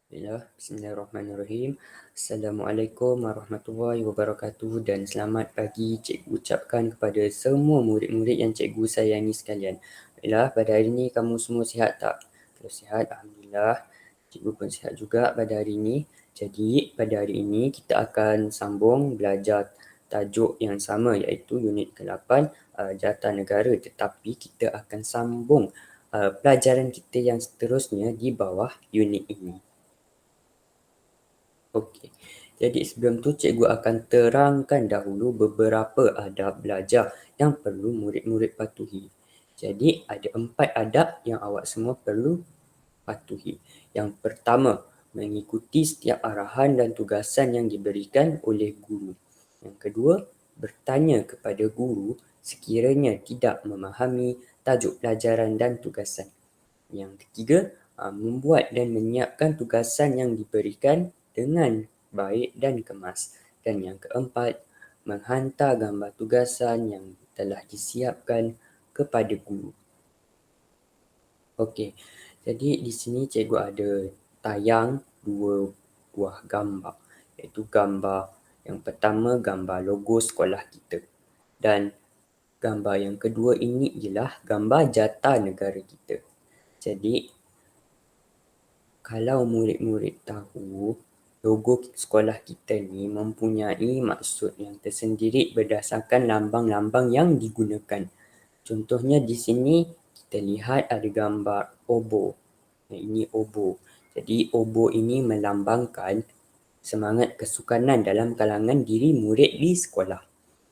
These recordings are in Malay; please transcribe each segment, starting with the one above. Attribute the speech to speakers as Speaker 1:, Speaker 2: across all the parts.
Speaker 1: Bismillahirrahmanirrahim. Assalamualaikum warahmatullahi wabarakatuh dan selamat pagi cikgu ucapkan kepada semua murid-murid yang cikgu sayangi sekalian. Baiklah, pada hari ini kamu semua sihat tak? Kalau sihat, Alhamdulillah. Cikgu pun sihat juga pada hari ini. Jadi, pada hari ini kita akan sambung belajar tajuk yang sama iaitu unit ke-8 Jata Negara, tetapi kita akan sambung pelajaran kita yang seterusnya di bawah unit ini. Okey. Jadi sebelum tu cikgu akan terangkan dahulu beberapa adab belajar yang perlu murid-murid patuhi. Jadi ada 4 adab yang awak semua perlu patuhi. Yang pertama, mengikuti setiap arahan dan tugasan yang diberikan oleh guru. Yang kedua, bertanya kepada guru sekiranya tidak memahami tajuk pelajaran dan tugasan. Yang ketiga, membuat dan menyiapkan tugasan yang diberikan dengan baik dan kemas. Dan yang keempat, menghantar gambar tugasan yang telah disiapkan kepada guru. Okey, jadi di sini cikgu ada tayang 2 buah gambar. Iaitu gambar yang pertama, gambar logo sekolah kita. Dan gambar yang kedua ini ialah gambar jata negara kita. Jadi, kalau murid-murid tahu, logo sekolah kita ni mempunyai maksud yang tersendiri berdasarkan lambang-lambang yang digunakan. Contohnya di sini kita lihat ada gambar obo. Ini obo. Jadi obo ini melambangkan semangat kesukanan dalam kalangan diri murid di sekolah.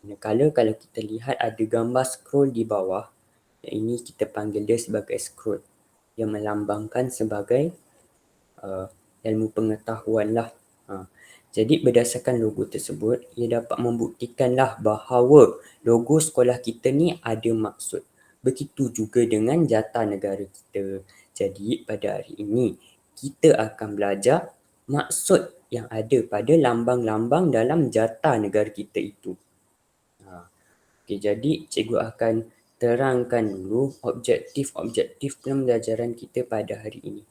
Speaker 1: Manakala kalau kita lihat ada gambar scroll di bawah, ini kita panggil dia sebagai scroll yang melambangkan sebagai ilmu pengetahuan lah. Jadi berdasarkan logo tersebut, ia dapat membuktikanlah bahawa logo sekolah kita ni ada maksud. Begitu juga dengan jata negara kita. Jadi pada hari ini, kita akan belajar maksud yang ada pada lambang-lambang dalam jata negara kita itu. Okay, jadi cikgu akan terangkan dulu objektif-objektif pembelajaran kita pada hari ini.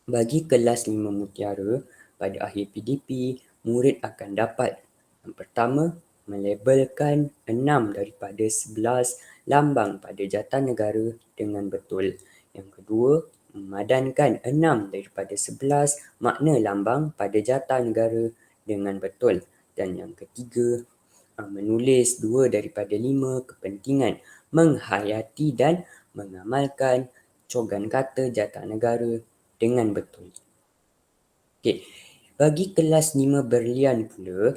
Speaker 1: Bagi kelas 5 mutiara, pada akhir PDP, murid akan dapat yang pertama, melabelkan 6 daripada 11 lambang pada jata negara dengan betul. Yang kedua, memadankan 6 daripada 11 makna lambang pada jata negara dengan betul. Dan yang ketiga, menulis 2 daripada 5 kepentingan menghayati dan mengamalkan cogan kata jata negara dengan betul. Okey, bagi kelas 5 berlian pula,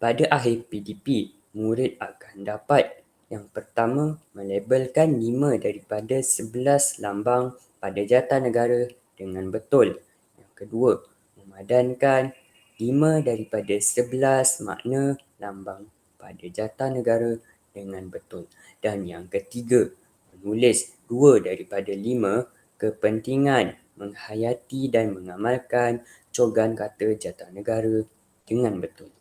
Speaker 1: pada akhir PDP, murid akan dapat yang pertama, melabelkan 5 daripada 11 lambang pada jata negara dengan betul. Yang kedua, memadankan 5 daripada 11 makna lambang pada jata negara dengan betul. Dan yang ketiga, menulis 2 daripada 5 kepentingan menghayati dan mengamalkan cogan kata jata negara dengan betul.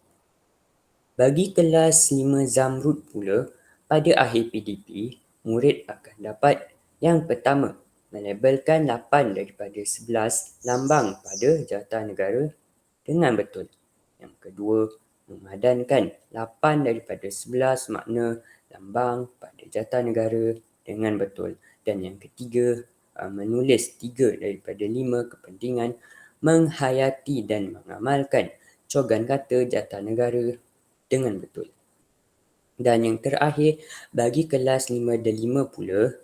Speaker 1: Bagi kelas 5 Zamrud pula, pada akhir PDP, murid akan dapat yang pertama, melabelkan 8 daripada 11 lambang pada jata negara dengan betul. Yang kedua, memadankan 8 daripada 11 makna lambang pada jata negara dengan betul. Dan yang ketiga, menulis 3 daripada 5 kepentingan menghayati dan mengamalkan cogan kata jata negara dengan betul. Dan yang terakhir, bagi kelas 5D5 pula,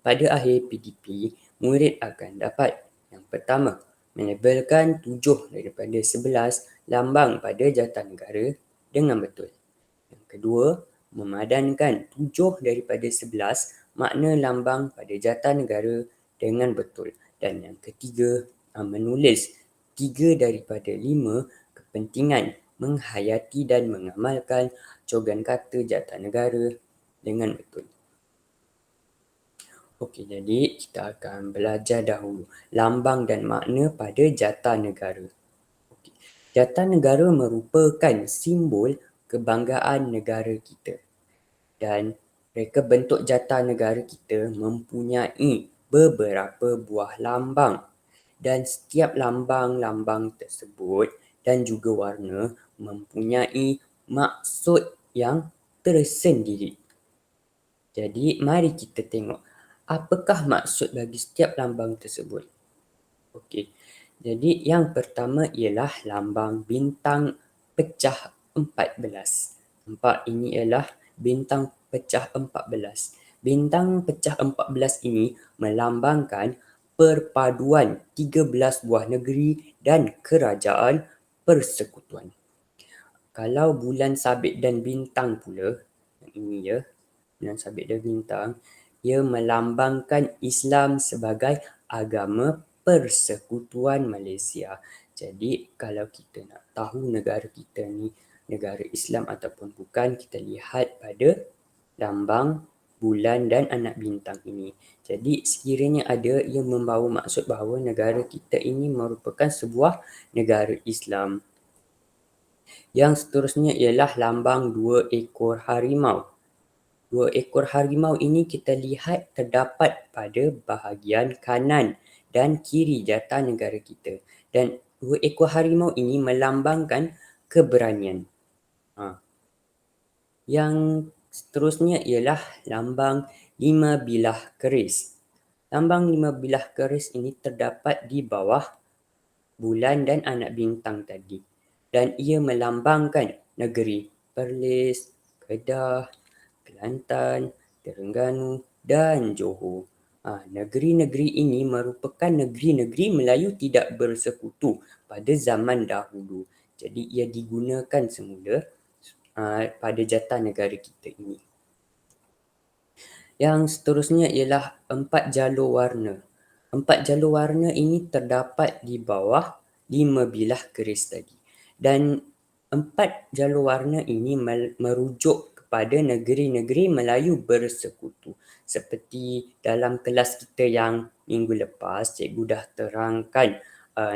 Speaker 1: pada akhir PDP, murid akan dapat yang pertama, melabelkan 7 daripada 11 lambang pada jata negara dengan betul. Yang kedua, memadankan 7 daripada 11 makna lambang pada jata negara dengan betul. Dan yang ketiga, menulis 3 daripada 5 kepentingan menghayati dan mengamalkan cogan kata jata negara dengan betul. Okey, jadi kita akan belajar dahulu lambang dan makna pada jata negara. Okey, jata negara merupakan simbol kebanggaan negara kita. Dan reka bentuk jata negara kita mempunyai beberapa buah lambang. dan setiap lambang-lambang tersebut dan juga warna mempunyai maksud yang tersendiri. Jadi mari kita tengok apakah maksud bagi setiap lambang tersebut. Okey. Jadi yang pertama ialah lambang bintang pecah 14. Nampak, ini ialah bintang pecah 14. Bintang pecah 14 ini melambangkan perpaduan 13 buah negeri dan kerajaan persekutuan. Kalau bulan sabit dan bintang pula, ini ya, bulan sabit dan bintang, ia melambangkan Islam sebagai agama persekutuan Malaysia. Jadi kalau kita nak tahu negara kita ni negara Islam ataupun bukan, kita lihat pada lambang bulan dan anak bintang ini. Jadi sekiranya ada, ia membawa maksud bahawa negara kita ini merupakan sebuah negara Islam. Yang seterusnya ialah lambang 2 ekor harimau. 2 ekor harimau ini kita lihat terdapat pada bahagian kanan dan kiri jata negara kita. Dan 2 ekor harimau ini melambangkan keberanian. Yang seterusnya ialah lambang 5 bilah keris. Lambang 5 bilah keris ini terdapat di bawah bulan dan anak bintang tadi. Dan ia melambangkan negeri Perlis, Kedah, Kelantan, Terengganu dan Johor. Negeri-negeri ini merupakan negeri-negeri Melayu tidak bersekutu pada zaman dahulu. Jadi ia digunakan semula pada jata negara kita ini. Yang seterusnya ialah 4 jalur warna. 4 jalur warna ini terdapat di bawah 5 bilah keris tadi. Dan 4 jalur warna ini merujuk kepada negeri-negeri Melayu bersekutu. Seperti dalam kelas kita yang minggu lepas, cikgu dah terangkan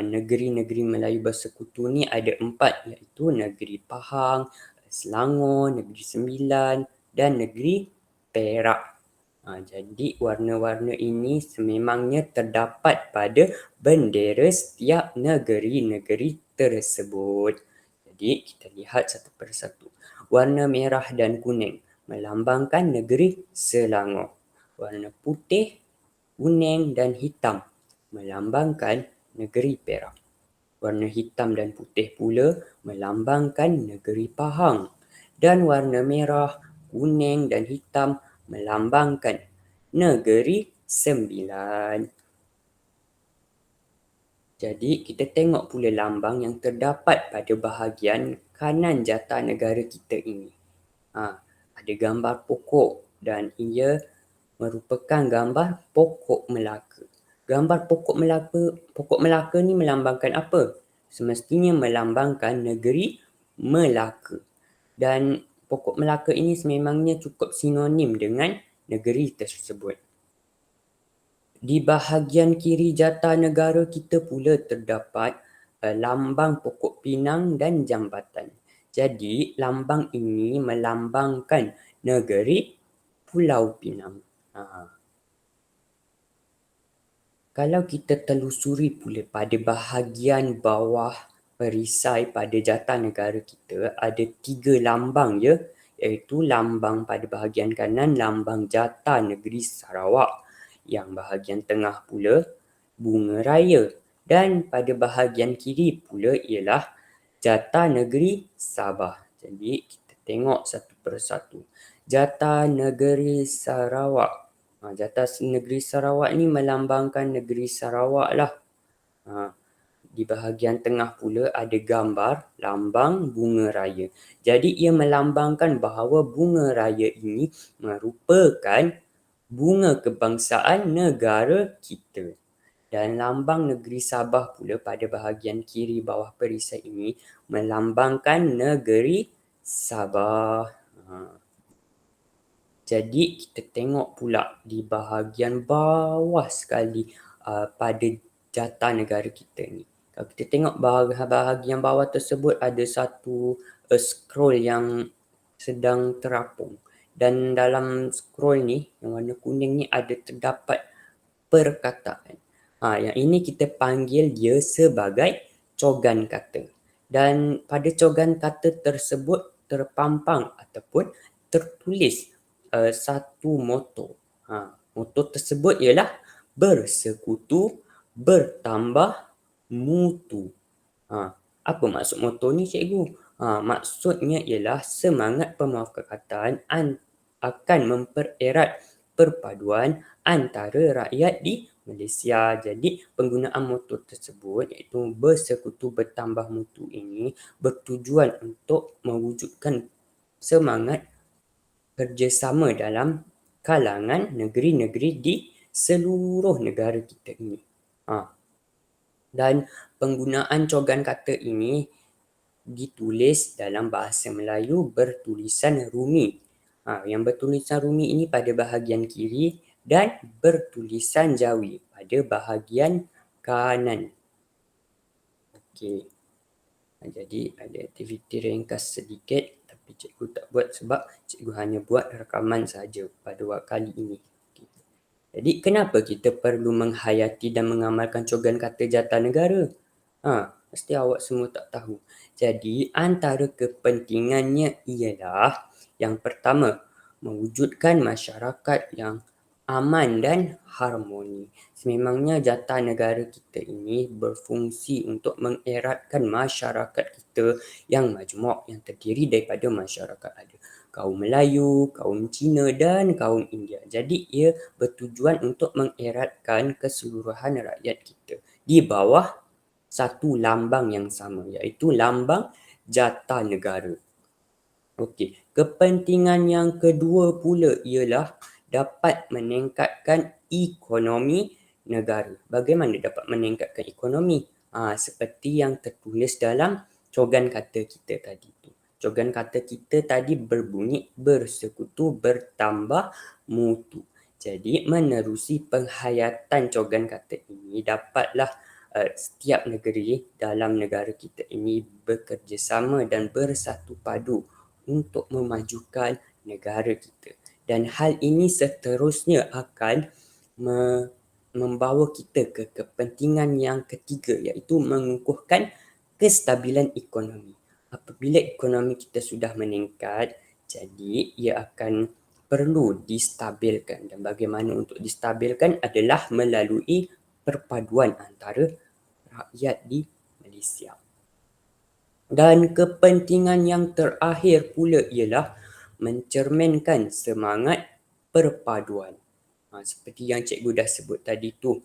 Speaker 1: negeri-negeri Melayu bersekutu ni ada 4, iaitu negeri Pahang, Selangor, negeri Sembilan dan negeri Perak. Jadi warna-warna ini sememangnya terdapat pada bendera setiap negeri-negeri tersebut. Jadi kita lihat satu persatu. Warna merah dan kuning melambangkan negeri Selangor. Warna putih, kuning dan hitam melambangkan negeri Perak. Warna hitam dan putih pula melambangkan negeri Pahang. Dan warna merah, kuning dan hitam melambangkan negeri Sembilan. Jadi kita tengok pula lambang yang terdapat pada bahagian kanan jata negara kita ini. Ada gambar pokok dan ia merupakan gambar pokok Melaka. Gambar pokok Melaka ni melambangkan apa? Semestinya melambangkan negeri Melaka. Dan pokok Melaka ini sememangnya cukup sinonim dengan negeri tersebut. Di bahagian kiri jata negara kita pula terdapat lambang pokok pinang dan jambatan. Jadi lambang ini melambangkan negeri Pulau Pinang. Kalau kita telusuri pula pada bahagian bawah perisai pada jata negara kita, ada 3 lambang ya, iaitu lambang pada bahagian kanan lambang jata negeri Sarawak, yang bahagian tengah pula bunga raya, dan pada bahagian kiri pula ialah jata negeri Sabah. Jadi kita tengok satu persatu. Jata negeri Sarawak. Jata negeri Sarawak ni melambangkan negeri Sarawak lah. Di bahagian tengah pula ada gambar lambang bunga raya. Jadi ia melambangkan bahawa bunga raya ini merupakan bunga kebangsaan negara kita. Dan lambang negeri Sabah pula pada bahagian kiri bawah perisai ini melambangkan negeri Sabah. Jadi kita tengok pula di bahagian bawah sekali pada jata negara kita ni. Kalau kita tengok bahagian bawah tersebut ada satu scroll yang sedang terapung. Dan dalam scroll ni yang warna kuning ni ada terdapat perkataan. Yang ini kita panggil dia sebagai cogan kata. Dan pada cogan kata tersebut terpampang ataupun tertulis satu moto. Moto tersebut ialah bersekutu, bertambah, mutu. Apa maksud moto ni cikgu? Maksudnya ialah semangat pemufakatan akan mempererat perpaduan antara rakyat di Malaysia. Jadi penggunaan moto tersebut iaitu bersekutu bertambah mutu ini bertujuan untuk mewujudkan semangat kerjasama dalam kalangan negeri-negeri di seluruh negara kita ini. Dan penggunaan cogan kata ini ditulis dalam bahasa Melayu bertulisan rumi. Yang bertulisan rumi ini pada bahagian kiri dan bertulisan Jawi pada bahagian kanan. Okey. Jadi ada aktiviti ringkas sedikit tapi cikgu tak buat sebab cikgu hanya buat rakaman saja pada waktu kali ini. Jadi kenapa kita perlu menghayati dan mengamalkan cogan kata jata negara? Mesti awak semua tak tahu. Jadi antara kepentingannya ialah yang pertama, mewujudkan masyarakat yang aman dan harmoni. Sememangnya jata negara kita ini berfungsi untuk mengeratkan masyarakat kita yang majmuk, yang terdiri daripada masyarakat ada kaum Melayu, kaum Cina dan kaum India. Jadi ia bertujuan untuk mengeratkan keseluruhan rakyat kita di bawah satu lambang yang sama iaitu lambang jata negara. Okey, kepentingan yang kedua pula ialah dapat meningkatkan ekonomi negara. Bagaimana dapat meningkatkan ekonomi? Seperti yang tertulis dalam cogan kata kita tadi tu. Cogan kata kita tadi berbunyi bersekutu bertambah mutu. Jadi menerusi penghayatan cogan kata ini dapatlah setiap negeri dalam negara kita ini bekerjasama dan bersatu padu untuk memajukan negara kita. Dan hal ini seterusnya akan membawa kita ke kepentingan yang ketiga iaitu mengukuhkan kestabilan ekonomi. Apabila ekonomi kita sudah meningkat, jadi ia akan perlu distabilkan. Dan bagaimana untuk distabilkan adalah melalui perpaduan antara rakyat di Malaysia. Dan kepentingan yang terakhir pula ialah mencerminkan semangat perpaduan. Seperti yang cikgu dah sebut tadi tu,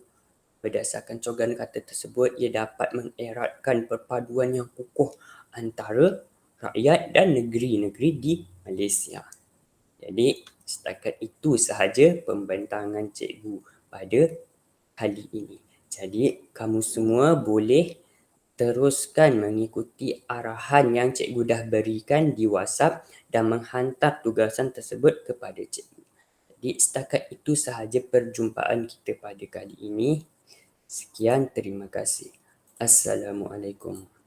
Speaker 1: berdasarkan cogan kata tersebut, ia dapat mengeratkan perpaduan yang kukuh antara rakyat dan negeri-negeri di Malaysia. Jadi setakat itu sahaja pembentangan cikgu pada kali ini. Jadi kamu semua boleh teruskan mengikuti arahan yang cikgu dah berikan di WhatsApp dan menghantar tugasan tersebut kepada cikgu. Jadi setakat itu sahaja perjumpaan kita pada kali ini. Sekian, terima kasih. Assalamualaikum.